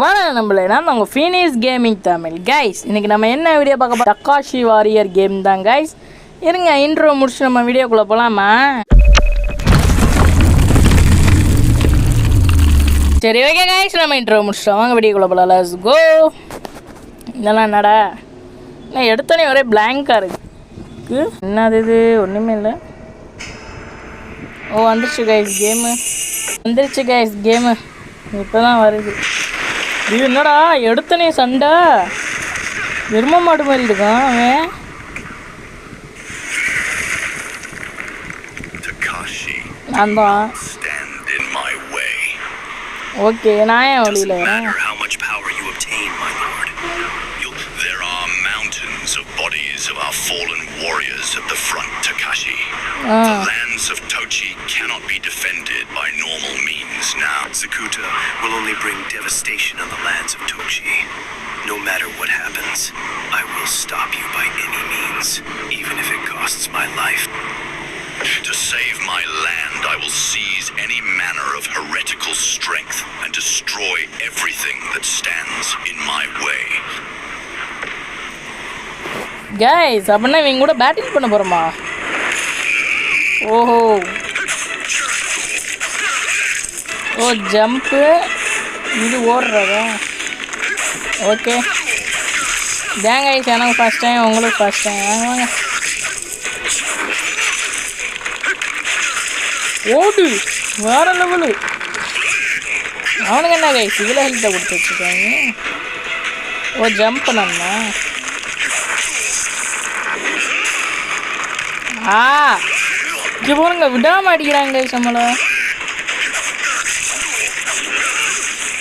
வணக்கம் நம்மளே, நான் உங்கள் ஃபீனிக்ஸ் கேமிங் தமிழ். கைஸ், இன்றைக்கி நம்ம என்ன வீடியோ பார்க்க போகிறோம்? டக்காஷி வாரியர் கேம் தான் கைஸ். இருங்க, இன்ட்ரோ முடிச்சு நம்ம வீடியோக்குள்ளே போகலாமா? சரி, ஓகே கைஸ், நம்ம இன்ட்ரோ முடிச்சிட்டோம். வாங்க வீடியோக்குள்ளே போகலாம். Let's go. இதெல்லாம் என்னடா, நான் எடுத்தோன்னே ஒரே பிளாங்காக இருக்கு. என்னது இது? ஒன்றுமே இல்லை. ஓ, வந்துருச்சு கைஸ் கேமு. வந்துருச்சு கைஸ் கேமு. இப்போ தான் வருது. இது என்னடா எடுத்தனே சண்டை, எரும மாடு மாதிரி இருக்கான் அவன். நான் தான். ஓகே, நான் ஏன் வழியில் வரேன்? Bodies of our fallen warriors at the front, Takashi. The lands of Tochi cannot be defended by normal means now. Zakuta will only bring devastation on the lands of Tochi. No matter what happens, I will stop you by any means, even if it costs my life. To save my land, I will seize any manner of heretical strength and destroy everything that stands in my way. Guys, அப்படின்னா இவங்க கூட batting பண்ண போகிறோமா? ஓஹோ, ஓ jump, இது ஓடுறதா? Okay தேங்க guys, எனக்கு first time, உங்களுக்கு ஃபஸ்ட் டைம். வாங்க வாங்க, ஓடு, வேற லெவலு. அவனுக்கு என்ன கைஸ் இதில் ஹெல்த்தை கொடுத்து வச்சுருக்காங்க. ஓ ஜம்ப் பண்ணா? இங்கே போடுங்க, விடாம அடிக்கிறாங்க நம்மளை.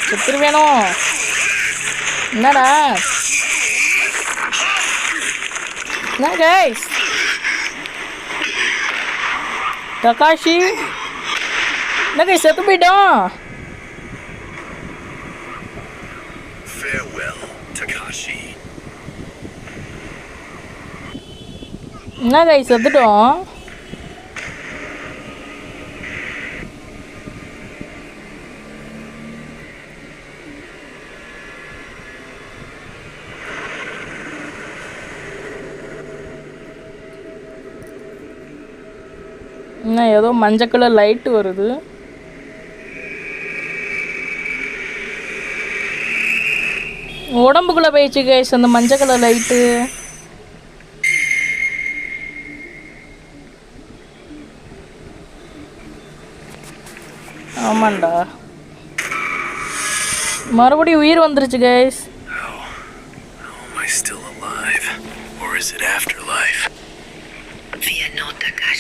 செத்துரு வேணும். என்னடா என்ன கைஸ்? டக்காஷி என்ன கைஸ் செத்து போயிட்டோம். என்ன கைஸ் செத்துட்டோம். என்ன ஏதோ மஞ்சள் கலர் லைட்டு வருது. உடம்புக்குள்ளே போயிடுச்சு கைஸ் அந்த மஞ்சள் கலர் லைட்டு. ஆமாண்டா, மறுபடியும் உயிர் வந்துருச்சு கைஸ்.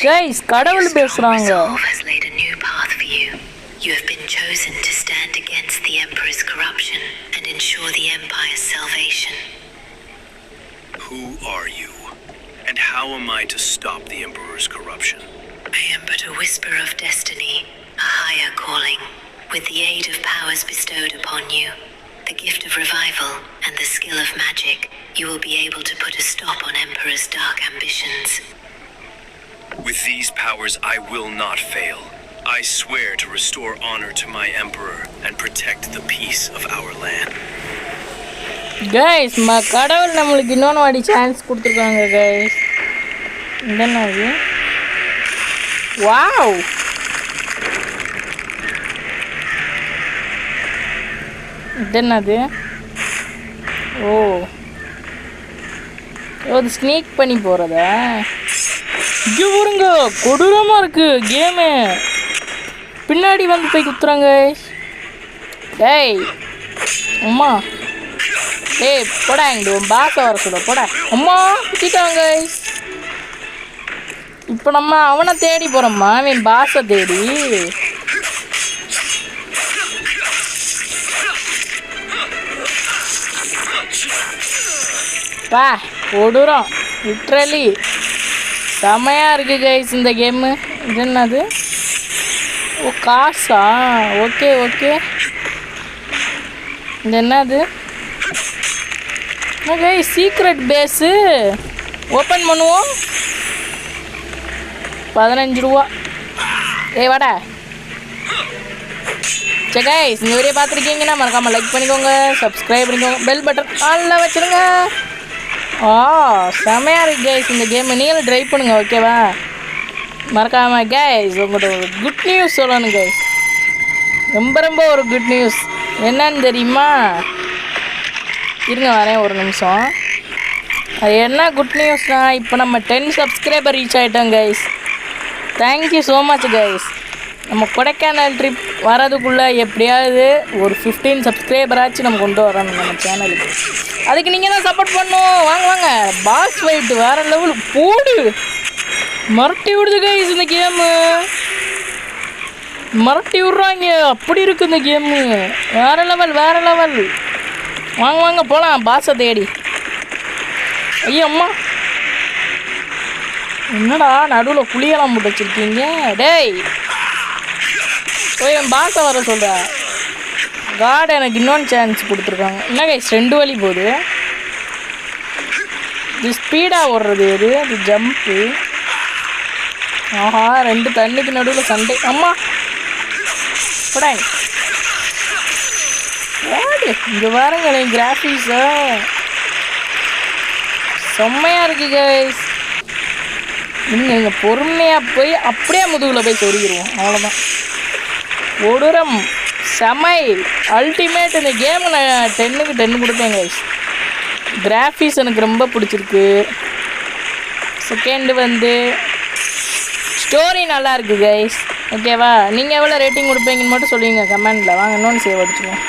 கைஸ் கடவுள் பேசுறாங்க. You have been chosen to stand against the Emperor's corruption and ensure the Empire's salvation. Who are you? And how am I to stop the Emperor's corruption? I am but a whisper of destiny, a higher calling. With the aid of powers bestowed upon you, the gift of revival and the skill of magic, you will be able to put a stop on Emperor's dark ambitions. With these powers, I will not fail. I swear to restore honor to my Emperor and protect the peace of our land. Guys, கடவுள் நம்மளுக்கு இன்னொன்று வாடி chance கொடுத்துருக்காங்க guys. என்னது? Wow, என்னது? ஓ அது sneak பண்ணி போகிறதா? இங்கே பாருங்க, கொடூரமாக இருக்குது கேமு. பின்னாடி வந்து போய் குத்துறாங்க. டேய் அம்மா, டேய் போடா, இங்கே பாசை வர சொல்ல போடா. அம்மா குத்திட்டாங்க. இப்போ நம்ம அவனை தேடி போகிறோம்மா, அவன் பாசை தேடி. வா, கொடூரம் லிட்ரலி செமையாக இருக்குது கைஸ் இந்த கேமு. இது என்னது? ஓ காசா? Okay okay. இது என்னது? கைஸ் சீக்ரெட் பேஸு ஓப்பன் பண்ணுவோம். 15 ரூபா. ஏய் வாடா, சரி கைஸ், இந்த வீடியோ பார்த்துருக்கீங்கன்னா மறக்காமல் லைக் பண்ணிக்கோங்க, சப்ஸ்கிரைப் பண்ணிக்கோங்க, பெல் பட்டன் ஆலில் வச்சுருங்க. செமையாக இருக்குது கைஸ் இந்த கேம். நீங்களும் ட்ரை பண்ணுங்கள், ஓகேவா? மறக்காமல் கைஸ் உங்கள்கிட்ட ஒரு குட் நியூஸ் சொல்லணும் கைஸ். ரொம்ப ஒரு குட் நியூஸ். என்னன்னு தெரியுமா? இருங்க வரேன் ஒரு நிமிஷம். அது என்ன குட் நியூஸ்னால், இப்போ நம்ம 10 சப்ஸ்கிரைபர் ரீச் ஆகிட்டோம் guys. Thank you so much guys. நம்ம கொடைக்கானல் ட்ரிப் வரதுக்குள்ளே எப்படியாவது ஒரு 15 சப்ஸ்கிரைபராச்சும் நம்ம கொண்டு வரணும் நம்ம சேனலுக்கு. அதுக்கு நீங்கள் தான் சப்போர்ட் பண்ணணும். வாங்க பாஸ் ஃபைட்டு வேறு லெவல் போடு. மரட்டி விடுது கைஸ் இந்த கேமு. மரட்டி விட்றாங்க, அப்படி இருக்குது இந்த கேமு. வேறு லெவல். வாங்க போகலாம் பாஸை தேடி. ஐயோ அம்மா, என்னடா நடுவில் புளியெல்லாம் போட்டு வச்சுருக்கீங்க? டேய் போய் என் பாஸை வர சொல்கிற. காட் எனக்கு இன்னொன்று சான்ஸ் கொடுத்துருக்காங்க. என்ன கைஸ் 2 வழி போகுது. இது ஸ்பீடாக ஓடுறது எது? அது ஜம்ப்பு. ஆஹா, 2 தண்ணிக்கு நடுவில் சண்டை. அம்மா படாங்க இங்கே பாருங்களேன், கிராஃபிக்ஸா செம்மையாக இருக்குது கைஸ். நீங்கள் பொறுமையாக போய் அப்படியே முதுகில் போய் சொருகிடுவோம், அவ்வளோதான். கொடூரம் செமை அல்டிமேட். இந்த கேமு நான் 10க்கு 10 கொடுத்தேன் கைஸ். கிராஃபிக்ஸ் எனக்கு ரொம்ப பிடிச்சிருக்கு. செகண்டு வந்து ஸ்டோரி நல்லா இருக்குது கைஸ், ஓகேவா? நீங்கள் எவ்வளோ ரேட்டிங் கொடுப்பீங்கன்னு மட்டும் சொல்லுவீங்க கமெண்டில். வாங்க இன்னொன்று சேவ் அடிச்சுக்கோங்க.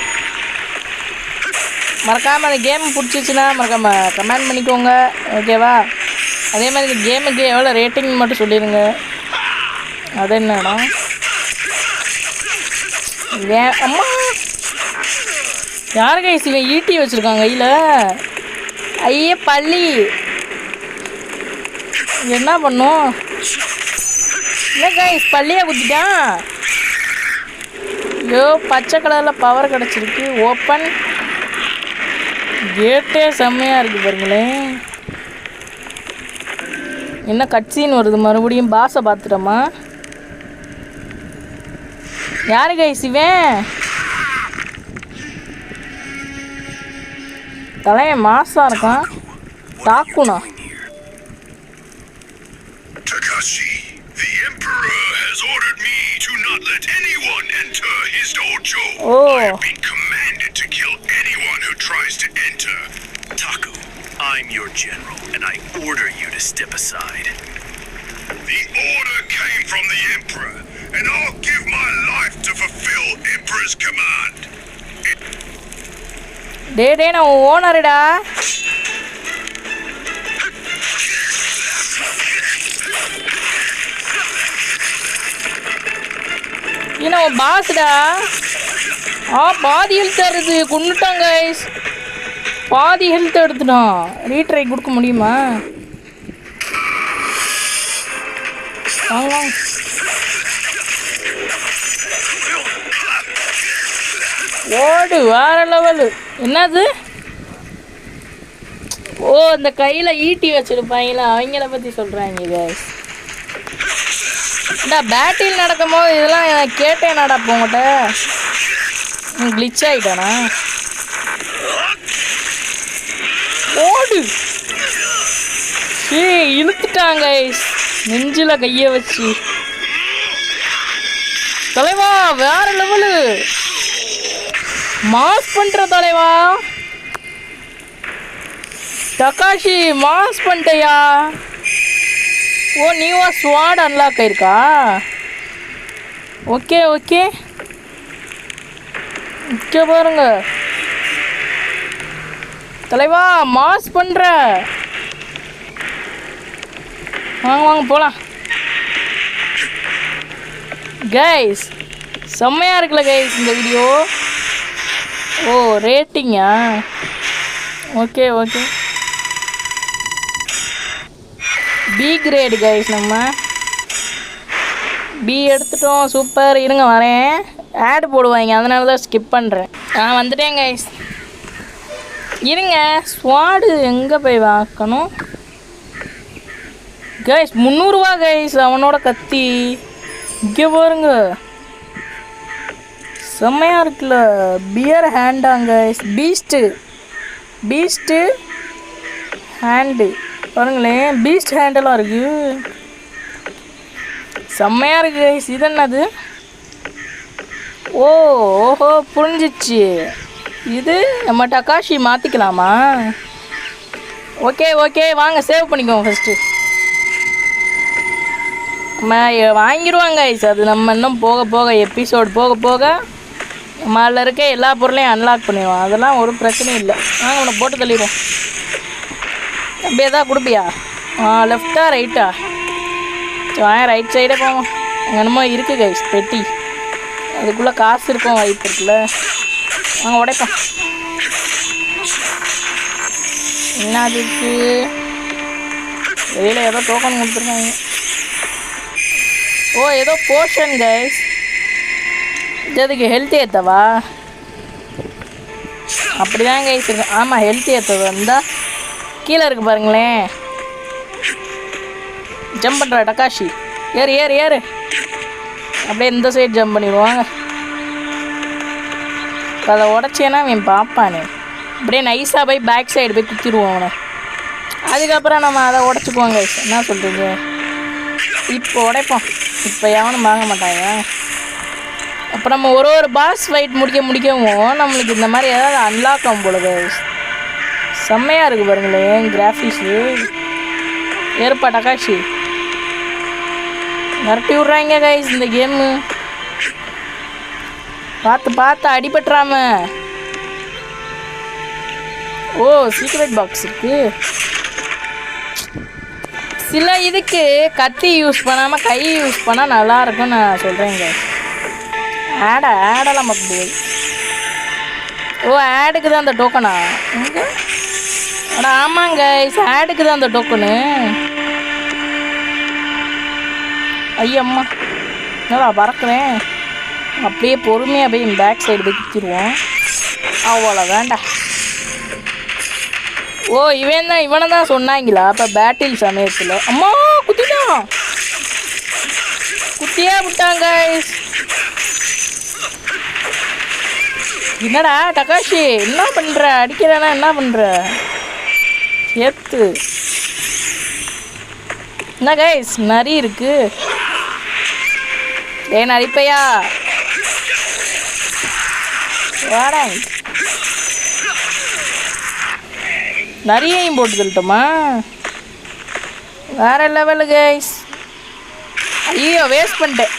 மறக்காமல் அந்த கேம் பிடிச்சிச்சின்னா மறக்காமல் கமெண்ட் பண்ணிக்கோங்க, ஓகேவா? அதே மாதிரி இந்த கேமுக்கு எவ்வளோ ரேட்டிங் மட்டும் சொல்லிடுங்க. அது என்னடா அம்மா, யார் கைஸ் இவன் ஈட்டி வச்சுருக்காங்க கையில்? ஐயே பள்ளி என்ன பண்ணும்? என்ன கைஸ் பள்ளியை குத்திட்டான். ஐயோ, பச்சை கலரில் பவர் கிடச்சிருக்கு. ஓப்பன் கேட்டே செம்மையாக இருக்குது பாருங்களேன். என்ன கட்சின்னு வருது மறுபடியும்? பாஸை பார்த்துட்டோமா? யாரு கைஸ் இவன்? தலைவன் மாசா இருக்கான். தாக்குனா Takashi, the Emperor has ordered me to not let anyone enter his dojo. I have been commanded to kill anyone who tries to enter. Taku, I'm your general, and I order you to step aside. The order came from the Emperor, and I'll give my life to fulfill Emperor's command. டே நான் ஓனருடா. ஏன்னா பாஸ்டா. பாதி health எடுத்து கொண்டுட்டாங்க guys. பாதி health எடுத்துட்டான். Retry கொடுக்க முடியுமா? வாங்க ஓடு, வேற லெவலு. என்னது? ஓ, இந்த கையில் ஈட்டி வச்சுருப்பாங்களா, அவங்கள பற்றி சொல்கிறாங்க கைஸ். இந்த பேட்டில் நடக்கும் போது இதெல்லாம் கேட்டேன் நடப்போம் உங்கள்கிட்ட. கிளிச் ஆகிட்டானா? ஓடு. இழுத்துட்டாங்க கைஸ் நெஞ்சில் கையை வச்சு. தலைவா வேற லெவலு. மாஸ் பண்ணுற தலைவா. டகாஷி மாஸ் பண்ணிட்டயா? ஓ, நியூவா ஸ்வாட் அன்லாக் ஆயிருக்கா? ஓகே இங்கே பாருங்க தலைவா, மாஸ் பண்ணுற. வாங்க போகலாம் கைஸ். செம்மையாக இருக்குல்ல கைஸ் இந்த வீடியோ. ஓ, ரேட்டிங்கா? Okay B grade guys. நம்ம பி எடுத்துட்டோம். சூப்பர். இருங்க வரேன். ஆட் போடுவாங்க, அதனால தான் ஸ்கிப் பண்ணுறேன். நான் வந்துட்டேன் கைஸ். இருங்க, ஸ்வாடு எங்கே போய் வாக்கணும் கைஸ்? 300 ரூபா கைஸ் அவனோட கத்தி. இங்கே பாருங்க, செம்மையாக இருக்குல்ல. பியர் ஹேண்டாங்க, பீஸ்ட்டு ஹேண்டு பாருங்களேன். பீஸ்ட் ஹேண்டெல்லாம் இருக்குது, செம்மையாக இருக்குது கைஸ். இது என்னது? ஓஹோ புரிஞ்சிச்சு. இது நம்ம டக்காஷி மாற்றிக்கலாமா? ஓகே வாங்க சேவ் பண்ணிக்கோங்க ஃபஸ்ட்டு. நம்ம வாங்கிடுவாங்க கைஸ். அது நம்ம இன்னும் போக எபிசோடு போக நம்மளில் இருக்க எல்லா பொருளையும் அன்லாக் பண்ணிடுவோம். அதெல்லாம் ஒரு பிரச்சனையும் இல்லை. வாங்க உன்னை போட்டு தள்ளிடுவோம். அப்படியே தான் கொடுப்பியா? லெஃப்டா ரைட்டா? வாங்க ரைட் சைடே போவோம். அங்கே என்னமோ இருக்குது கைஸ் பெட்டி, அதுக்குள்ளே காசு இருக்கும் வாய்ப்பு இருக்குல்ல. வாங்க உடைப்போம். என்ன அதுக்கு வெளியில் ஏதோ டோக்கன் கொடுத்துருக்காங்க. ஏதோ போர்ஷன் கைஸ். இதுக்கு ஹெல்த் ஏற்றவா? அப்படி தான் கைஸ் இருக்கு. ஆமாம் ஹெல்த் ஏற்றது வந்தால் கீழே இருக்குது பாருங்களேன். ஜம்ப் பண்ணுற டக்காஷி. ஏறு அப்படியே இந்த சைடு ஜம்ப் பண்ணிடுவாங்க. அதை உடச்சேன்னா அவன் பார்ப்பானே. அப்படியே நைஸாக போய் பேக் சைடு போய் குத்திடுவோம் அவனை. அதுக்கப்புறம் நம்ம அதை உடச்சிக்குவோங்க. என்ன சொல்கிறீங்க? இப்போ உடைப்போம். இப்போ எவனும் வாங்க மாட்டாங்க. அப்போ நம்ம ஒரு பாஸ் ஃபைட் முடிக்கவும் நம்மளுக்கு இந்த மாதிரி ஏதாவது அன்லாக் ஆகும் போல கைஸ். செம்மையாக இருக்குது பாருங்களேன் கிராஃபிக்ஸு. ஏற்பா டக்காஷி மிரட்டி விட்றாங்க கைஸ் இந்த கேமு. பார்த்து அடிபட்டுறாம. சீக்ரெட் பாக்ஸ் இருக்கு. சில இதுக்கு கத்தி யூஸ் பண்ணாமல் கை யூஸ் பண்ணால் நல்லாயிருக்கும்னு நான் சொல்கிறேங்க. ஆடெல்லாம் பார்க்க முடியாது. ஆடுக்கு தான் அந்த டோக்கனா? ஆமாங்க ஆடுக்கு தான் அந்த டோக்கனு. ஐயம்மா என்னடா பறக்கிறேன். அப்படியே பொறுமையாக போய் பேக் சைடு போய் குத்திடுவோம். அவ்வளோ வேண்டாம். இவனை தான் சொன்னாங்களா அப்போ பேட்டில் சமயத்தில்? அம்மா குத்தியே விட்டாங்க. என்னடா டக்காஷி என்ன பண்ணுற? அடிக்கிறேன்னா என்ன பண்ணுற? ஏத்து என்ன கைஸ் நரி இருக்கு. நரிப்பையா வாடா. நிறையையும் போட்டு தள்ளட்டோமா? வேற லெவலு கைஸ். ஐயோ வேஸ்ட் பண்ணிட்டேன்.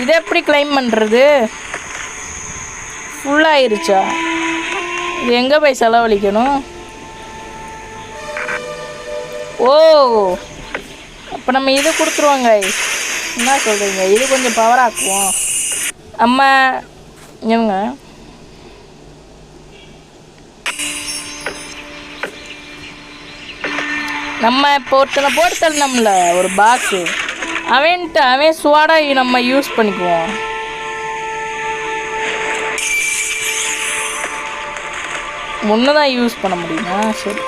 இதை எப்படி கிளைம் பண்ணுறது? ஃபுல்லாகிருச்சா? இது எங்கே போய் செலவழிக்கணும்? அப்போ நம்ம இது கொடுத்துருவோங்க. என்ன சொல்கிறீங்க? இது கொஞ்சம் பவர் ஆக்குவோம். அம்மா ஏங்க நம்ம இப்போ ஒருத்தனை போட்டு தள்ளணும்ல ஒரு பாக்ஸு, அவன் சுவாடாக நம்ம யூஸ் பண்ணிக்குவோம். ஒன்று தான் யூஸ் பண்ண முடியுமா? சரி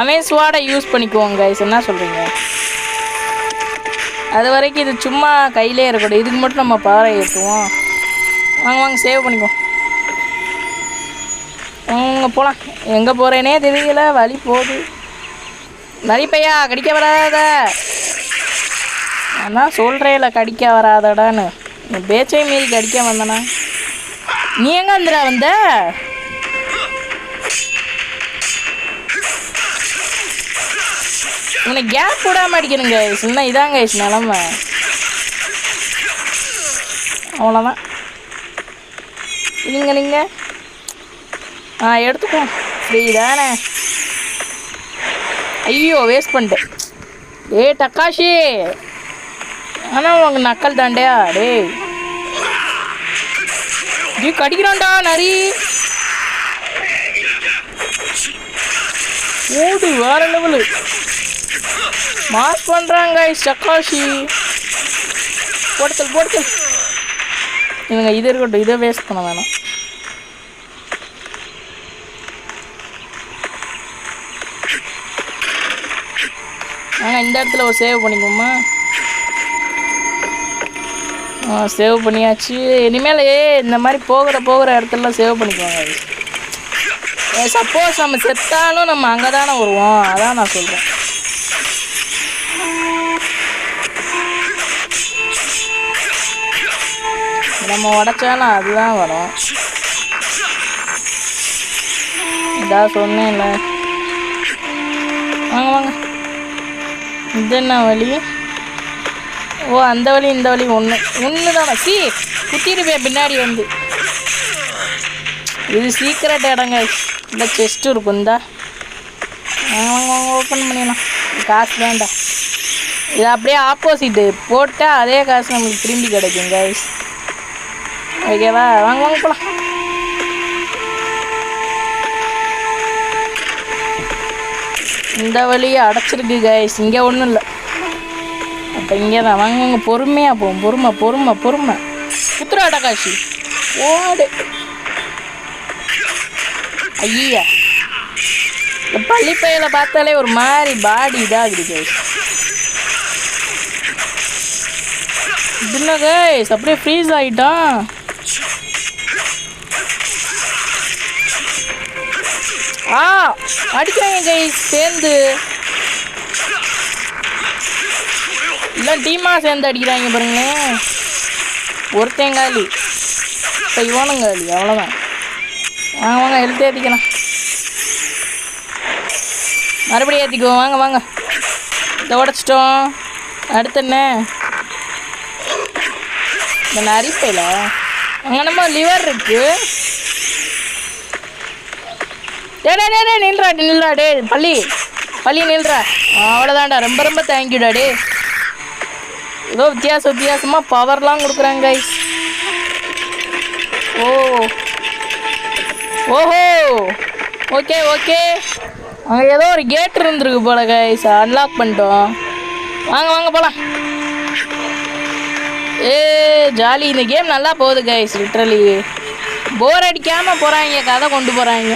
அவன் சுவாடை யூஸ் பண்ணிக்குவோங்க கைஸ். என்ன சொல்கிறீங்க? அது வரைக்கும் இது சும்மா கையிலே இருக்கட்டும். இதுக்கு மட்டும் நம்ம பவரை ஏற்றுவோம். வாங்க சேவ் பண்ணிக்குவோம். போகலாம். எங்கே போகிறேனே தெரியல, வழி போகுது. நரிப்பையா கடிக்க வராத. நான் சொல்கிறேன்ல கடிக்க வராதடான்னு. பேச்சை மீறி கடிக்க வந்தனா? நீ எங்கே வந்துடா வந்த? உன்னை கேப் விடாமல் அடிக்கணுங்க. இல்லைன்னா இதாங்க நிலமை. அவ்வளோதான். நீங்கள் எடுத்துக்கோ. ஃப்ரீ தானே. ஐயோ வேஸ்ட் பண்ணிட்டேன். டக்காஷி ஆனால் உங்கள் நக்கல் தாண்டியா? கடிக்கிறான்டா நரி. வேற லெவலு மாஸ் பண்ணுறாங்க டக்காஷி. போடுத்தல் இவங்க இது இருக்கட்டும். இதை வேஸ்ட் பண்ண வேணாம். இந்த இடத்துல ஒரு சேவ் பண்ணிக்கோமா. சேவ் பண்ணியாச்சு. இனிமேல் இந்த மாதிரி போகிற இடத்துலலாம் சேவ் பண்ணிக்குவாங்க. சப்போஸ் நம்ம செத்தாலும் நம்ம அங்கே தானே வருவோம், அதான் நான் சொல்கிறேன். நம்ம உடச்சாலும் அதுதான் வரும். இதான் சொன்னேன்ல. வாங்க வாங்க. இது என்ன வழி? ஓ அந்த வழி இந்த வழி ஒன்று தானே. குத்திருப்பேன் பின்னாடி வந்து. இது சீக்கிரட் இடங்க. இந்த செஸ்ட்டு இருக்கும். இந்தா வாங்க ஓப்பன் பண்ணிடலாம். காசு வேண்டாம். இது அப்படியே ஆப்போசிட்டு போட்டால் அதே காசு நம்மளுக்கு திரும்பி கிடைக்கும் கைஸ். ஓகேவா? வாங்க போகலாம். இந்த வழியை அடைச்சிருக்கு கைஸ். இங்கே ஒன்றும் இல்லை. அப்போ இங்கே தான். வாங்க பொறுமையாக போவோம். பொறுமை. குத்துராட்ட காட்சி ஓடு. ஐயா இந்த பள்ளிப்பையில பார்த்தாலே ஒரு மாதிரி பாடி இதாகுது கைஸ். இதுல கைஸ் அப்படியே ஃப்ரீஸ் ஆகிட்டான். அடிக்கிறாங்க கைஸ் சேர்ந்து. இல்லை டீமாக சேர்ந்து அடிக்கிறாங்க பாருங்களேன். ஒருத்தங்காலி இப்போ இவனுங்காலி. அவ்வளோதான். வாங்க ஹெல்த் ஏற்றிக்கலாம். மறுபடியும் ஏற்றிக்குவோம். வாங்க இதை உடச்சிட்டோம். அடுத்து என்ன? இந்த நரிப்பையில் அங்கே நம்ம லிவர் இருக்கு. நில்றா டே பள்ளி நில்றா. அவ்வளோதான்டா. ரொம்ப தேங்க்யூடா டே. ஏதோ வித்தியாசமாக பவர்லாம் கொடுக்குறாங்க கைஸ். ஓஹோ ஓகே அங்கே ஏதோ ஒரு கேட் இருந்துருக்கு போல கைஸ். அன்லாக் பண்ணிட்டோம். வாங்க போகலாம். ஜாலி. இந்த கேம் நல்லா போகுது கைஸ். லிட்ரலி போர் அடிக்காமல் போகிறாங்க. கதை கொண்டு போகிறாங்க.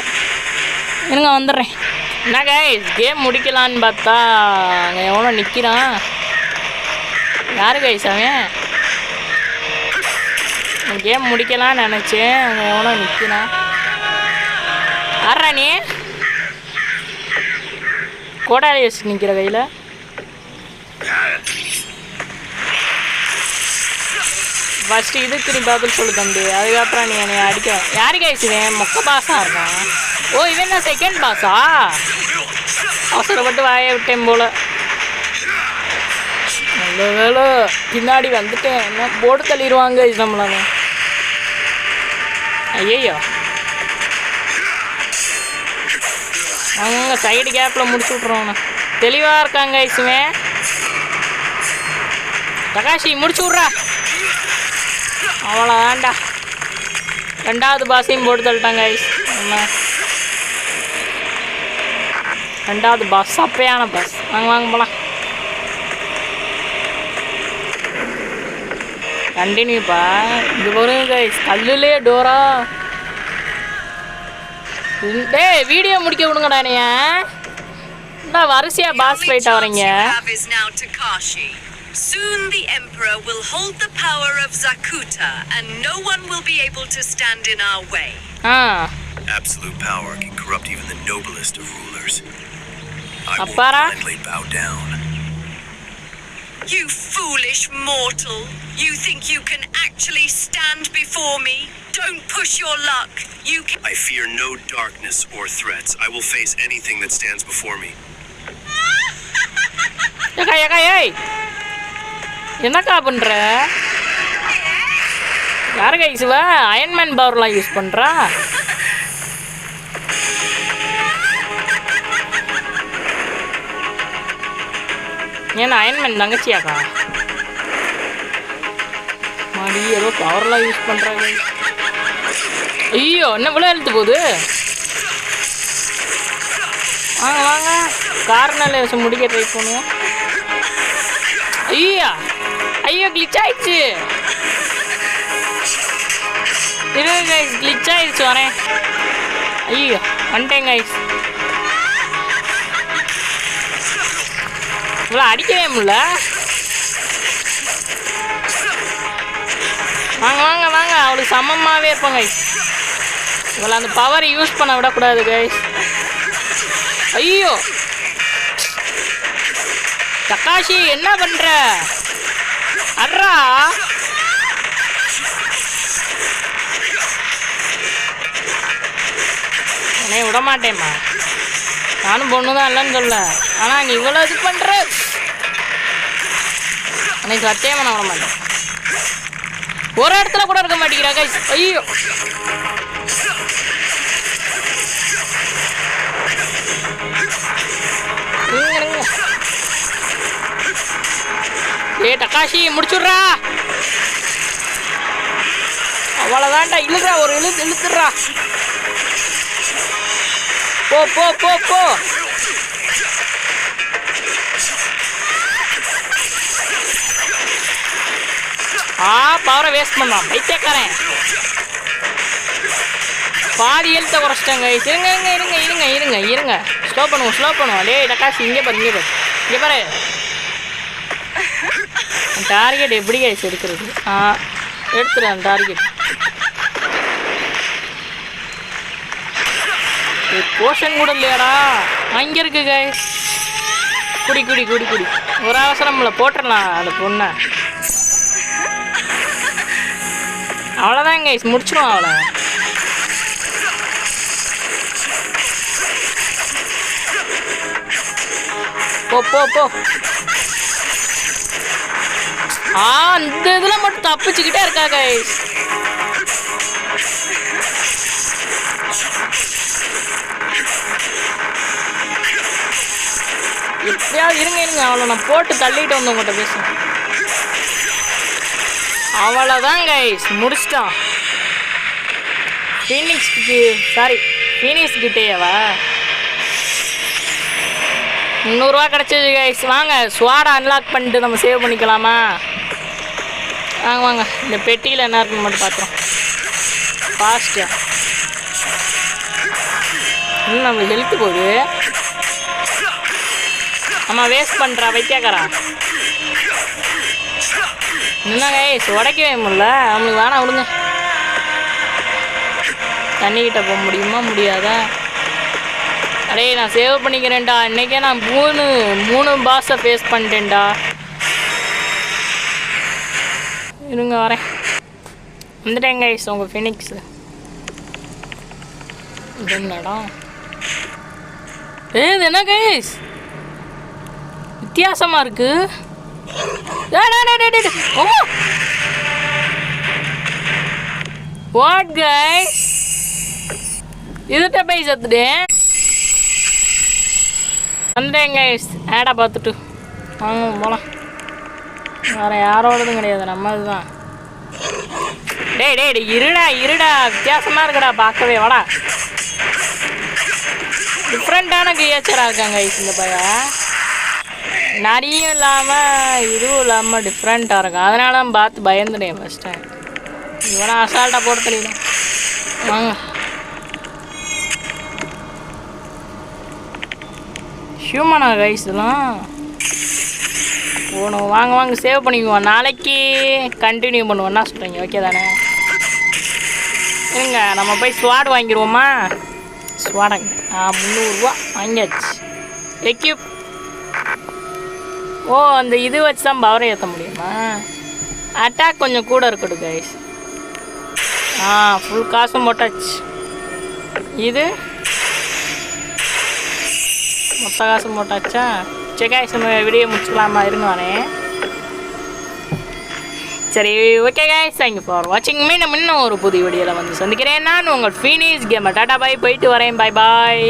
இருங்க வந்துடுறேன். என்ன கைஸ் கேம் முடிக்கலான்னு பார்த்தா அங்கே எவ்வளோ நிற்கிறான். யாரு கைஸ் அவன்? கேம் முடிக்கலான்னு நினச்சேன். அங்கே எவ்வளோ நிற்கிறான். ஆடுறா நீ கோடாலி வச்சு நிற்கிற கையில். ஃபஸ்ட்டு இதுக்கு நீ பதில் சொல்லு தம்பி. அதுக்கப்புறம் நீ என்னை அடிக்க. யாரு கைஸ் இவன்? மொக்க பாஸாக இருக்கான். ஓ இவன் நான் செகண்ட் பாஸா? அவசரப்பட்டு வாய விட்டேன் போல. நல்ல வேலை பின்னாடி வந்துட்டேன். என்ன போட்டு தள்ளிடுவாங்க இது நம்மளால. ஐயோ அவங்க சைடு கேப்பில் முடிச்சு விட்ருவாங்க. தெளிவாக இருக்காங்க ஐசுமே. தகாஷி முடிச்சு விட்றா. அவ்வளோ வேண்டா. ரெண்டாவது பாஸையும் போட்டு தள்ளிட்டாங்க ஐஸ். ரெண்டாவது பாஸ் சப்பையான பாஸ். வாங்க போகலாம். கண்டினியூப்பா. இது வரும் கைஸ். கல்லுலே டோரா. டேய் வீடியோ முடிக்க விடுங்கடா. நீ என்ன வரிசையாக பாஸ் ஃபைட் வரீங்க? Soon the Emperor will hold the power of Zakuta and no one will be able to stand in our way. Absolute power can corrupt even the noblest of rulers. I will blindly bow down. You foolish mortal. You think you can actually stand before me? Don't push your luck. I fear no darkness or threats. I will face anything that stands before me. ஏய் என்னக்கா பண்ற? யாரு guys இவ? Iron Man பவர்லாம் use பண்றா. ஏன்னா Iron Man தங்கச்சியாக்கா? மாடி ஏதோ பவர்லாம் use பண்றாங்க. ஐயோ என்ன இவ்வளோ எழுத்து போகுது. வாங்க கார்னரில் வச்சு முடிக்க ட்ரை பண்ணுவோம். ஐயோ கிளிச் ஆயிடுச்சு. இருங்க கைஸ் கிளிச் ஆயிடுச்சு. வரேன். ஐயோ வந்துட்டேன் கைஸ். இவ்வளோ அடிக்கவே முடியல. வாங்க வாங்க வாங்க, அவளுக்கு சமமாகவே இருப்பாங்க கைஸ். இவளை அந்த பவரை யூஸ் பண்ண விடக்கூடாது கைஸ். ஐயோ தக்காஷி என்ன பண்ற? அட்ரா உன்னை விட மாட்டேம்மா. நானும் பொண்ணு தான் இல்லைன்னு சொல்ல, ஆனால் நீ இவ்வளோ இது பண்ணுற அன்னைக்கு சத்தியமாக நான் விட மாட்டேன். ஒரு இடத்துல கூட இருக்க மாட்டேங்கிறா கைஸ். ஐயோ ஏ தக்காஷி முடிச்சுட்றா. அவ்வளோதான்டா, இழுக்கிறா, ஒரு இழுத்துடுறா. போ போ போ போ. பவரை வேஸ்ட் பண்ணான் பைத்தியக்காரன். பாதி எழுத்த குறைச்சிட்டாங்க. இருங்க இருங்க இருங்க இருங்க இருங்க இருங்க ஸ்லோ பண்ணுவோம். டேய் தக்காஷி இங்கே பாரு. டார்கெட் எப்படி கைஸ் எடுக்கிறது? எடுத்துறேன் டார்கெட். போஷன் கூட இல்லையாடா? அங்கே இருக்கு கைஸ். குடி ஒரு அவசரம் இல்லை, போட்டுடலாம் அந்த பொண்ணை. அவ்வளோதான் கைஸ், முடிச்சிடும் அவளை. போ போ போ. அந்த இதில் மட்டும் தப்பிச்சுக்கிட்டே இருக்கா கைஸ். எப்படியாவது இருங்க அவளை நான் போட்டு தள்ளிட்டு வந்து உங்கள்கிட்ட பேசுவேன். அவ்வளோதான் கைஸ், முடிச்சிட்டான். ஃபீனிக்ஸ் கிட்டேவா 300 ரூபா கிடச்சிது கைஸ். வாங்க ஸ்வாடை அன்லாக் பண்ணிட்டு நம்ம சேவ் பண்ணிக்கலாமா? வாங்க இந்த பெட்டியில் என்ன இருக்குன்னு மட்டும் பார்த்துறோம். ஃபாஸ்ட்டாக இன்னும் நம்மளுக்கு ஹெல்த்து போகுது. ஆமாம் வேஸ்ட் பண்ணுறா வைத்தியாக்காரா. என்ன கைஸ் உடைக்கவே முடியல. நம்மளுக்கு வேணாம் விடுங்க. தண்ணிக்கிட்ட போக முடியுமா முடியாதா? அடே நான் சேவ் பண்ணிக்கிறேன்டா. இன்றைக்கே நான் மூணு பாஸை ஃபேஸ் பண்ணிட்டேன்டா. இருங்க வரேன். வந்துட்டேன் கைஸ் உங்கள் ஃபினிக்ஸு. என்னடா இது என்ன கைஸ் வித்தியாசமாக இருக்கு. வாட் கைஸ் இதுட்ட போய் சத்துட்டேன். வந்துட்டேன் கைஸ். ஆடை பார்த்துட்டு வாங்க போகலாம். வேறு யாரோடதும் கிடையாது, நம்மது தான். டேய் இருடா வித்தியாசமாக இருக்குடா பார்க்கவே. வாடா டிஃப்ரெண்ட்டான கிரியேச்சராக இருக்காங்க கைஸ் இந்த பையன். நிறையும் இல்லாமல் இதுவும் இல்லாமல் டிஃப்ரெண்ட்டாக இருக்கும். அதனால தான் பார்த்து பயந்துட்டேன் ஃபஸ்ட் டைம். இவனா அசால்ட்டாக போட்டு தெரியல. வாங்க ஹியூமனா கைஸ் இதெல்லாம் போகணும். வாங்க சேவ் பண்ணிக்குவோம். நாளைக்கு கண்டினியூ பண்ணுவோம்னா சொல்கிறீங்க ஓகே தானே? இருங்க நம்ம போய் ஸ்வாட் வாங்கிடுவோமா? ஸ்வாடங்க 300 ரூபா வாங்கியாச்சு. எக்யூப் அந்த இது வச்சு தான் பவரை ஏற்ற முடியுமா? அட்டாக் கொஞ்சம் கூட இருக்கட்டும் கைஸ். ஃபுல் காசும் போட்டாச்சு. இது மொத்த காசும் போட்டாச்சா? சரி கைஸ் நம்ம வீடியோ முடிச்சுக்கலாமா? இருங்க வரேன். சரி ஓகே கைஸ், தேங்க்யூ ஃபார் வாட்சிங். மீண்டும் இன்னும் ஒரு புது வீடியோவில் வந்து சந்திக்கிறேன். நான் உங்கள் ஃபீனிக்ஸ் கேமர். டாடா பாய், போயிட்டு வரேன். பாய்.